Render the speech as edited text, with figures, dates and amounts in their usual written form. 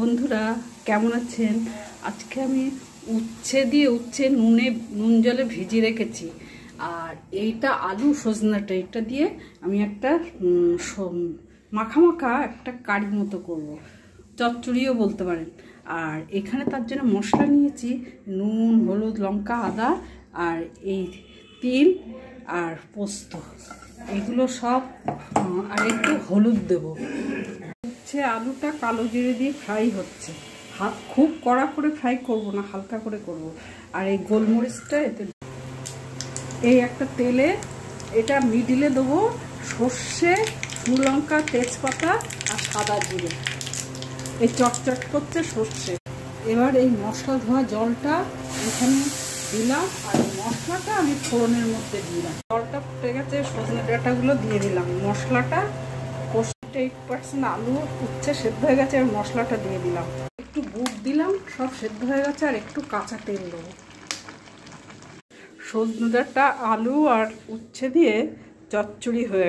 বন্ধুরা কেমন আছেন? আজকে আমি উচ্ছে নুন জলে ভিজিয়ে রেখেছি। আর এইটা আলু সজনাটা এটা দিয়ে আমি একটা মাখা একটা কারির মতো করব, চচ্চড়িও বলতে পারেন। আর এখানে তার জন্য মশলা নিয়েছি নুন, হলুদ, লঙ্কা, আদা আর এই তিল আর পোস্ত, এগুলো সব। আর একটু হলুদ দেবো। আলুটা কালো জিরে দিয়ে ফ্রাই হচ্ছে, খুব কড়া করে ফ্রাই করব না, হালকা করে করব। আর এই গোলমরিচটা এতে এই একটা তেলে এটা মিডিলে দেবো সর্ষে, শুকনো লঙ্কা, তেজপাতা আর সাদা জিরে। এই চটচট করছে সর্ষে। এবার এই মশলা ধোয়া জলটা এখানে দিলাম আর মশলাটা আমি ফোড়নের মধ্যে দিলাম। জলটা ফুটে গেছে, সজনে ডাঁটাগুলো দিয়ে দিলাম। মশলাটা 8% আলু উচ্ছে সেদ্ধ হয়ে গেছে, আর মশলাটা দিয়ে দিলাম। একটু বুট দিলাম, সব সেদ্ধ হয়ে গেছে। আর একটু কাঁচা তেল দেবো। সজনে ডাঁটা, আলু আর উচ্ছে দিয়ে চচ্চড়ি হয়ে